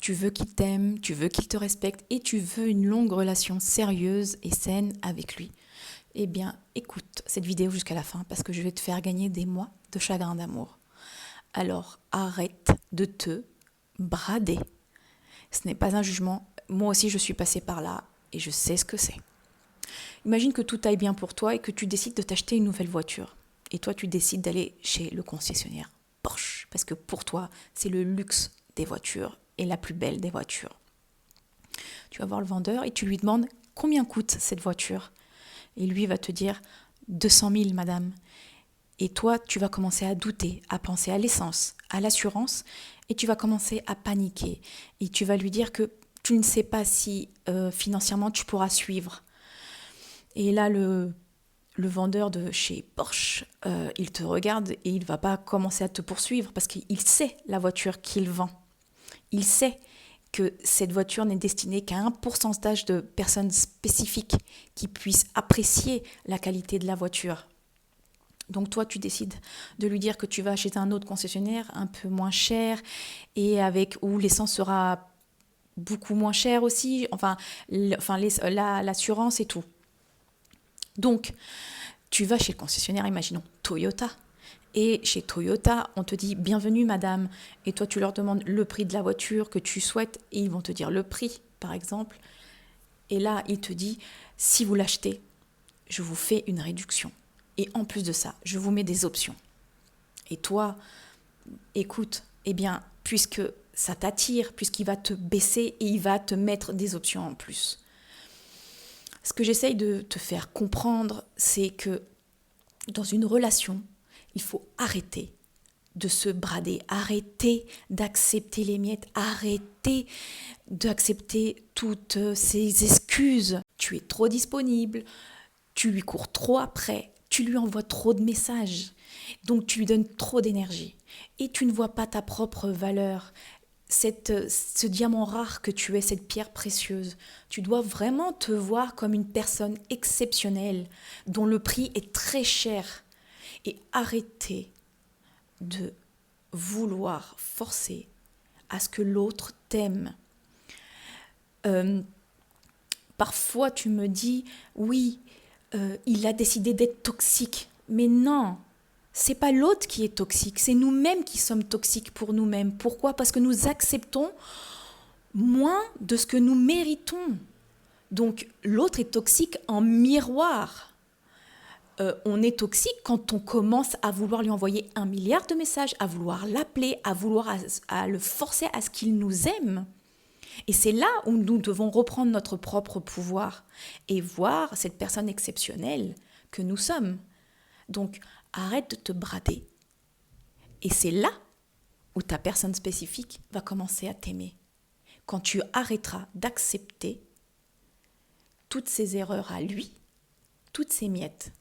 Tu veux qu'il t'aime, tu veux qu'il te respecte et tu veux une longue relation sérieuse et saine avec lui. Eh bien, écoute cette vidéo jusqu'à la fin parce que je vais te faire gagner des mois de chagrin d'amour. Alors, arrête de te brader. Ce n'est pas un jugement. Moi aussi, je suis passée par là et je sais ce que c'est. Imagine que tout aille bien pour toi et que tu décides de t'acheter une nouvelle voiture. Et toi, tu décides d'aller chez le concessionnaire Porsche. Parce que pour toi, c'est le luxe des voitures et la plus belle des voitures. Tu vas voir le vendeur et tu lui demandes combien coûte cette voiture. Et lui va te dire 200 000, madame. Et toi, tu vas commencer à douter, à penser à l'essence, à l'assurance, et tu vas commencer à paniquer. Et tu vas lui dire que tu ne sais pas si financièrement tu pourras suivre. Et là, le vendeur de chez Porsche, il te regarde et il ne va pas commencer à te poursuivre parce qu'il sait la voiture qu'il vend. Il sait que cette voiture n'est destinée qu'à un pourcentage de personnes spécifiques qui puissent apprécier la qualité de la voiture. Donc toi, tu décides de lui dire que tu vas acheter un autre concessionnaire un peu moins cher et où l'essence sera beaucoup moins chère aussi, l'assurance et tout. Donc, tu vas chez le concessionnaire, imaginons Toyota. Et chez Toyota, on te dit « Bienvenue madame ». Et toi, tu leur demandes le prix de la voiture que tu souhaites et ils vont te dire le prix, par exemple. Et là, il te dit « Si vous l'achetez, je vous fais une réduction. Et en plus de ça, je vous mets des options. » Et toi, écoute, eh bien, puisque ça t'attire, puisqu'il va te baisser et il va te mettre des options en plus. Ce que j'essaye de te faire comprendre, c'est que dans une relation, il faut arrêter de se brader, arrêter d'accepter les miettes, arrêter d'accepter toutes ces excuses. Tu es trop disponible, tu lui cours trop après, tu lui envoies trop de messages, donc tu lui donnes trop d'énergie et tu ne vois pas ta propre valeur. Ce diamant rare que tu es, cette pierre précieuse, tu dois vraiment te voir comme une personne exceptionnelle dont le prix est très cher et arrêter de vouloir forcer à ce que l'autre t'aime. Parfois tu me dis oui, il a décidé d'être toxique, mais non. C'est pas l'autre qui est toxique, c'est nous-mêmes qui sommes toxiques pour nous-mêmes. Pourquoi ? Parce que nous acceptons moins de ce que nous méritons. Donc l'autre est toxique en miroir. On est toxique quand on commence à vouloir lui envoyer 1 milliard de messages, à vouloir l'appeler, à le forcer à ce qu'il nous aime. Et c'est là où nous devons reprendre notre propre pouvoir et voir cette personne exceptionnelle que nous sommes. Donc, arrête de te brader. Et c'est là où ta personne spécifique va commencer à t'aimer. Quand tu arrêteras d'accepter toutes ses erreurs à lui, toutes ses miettes,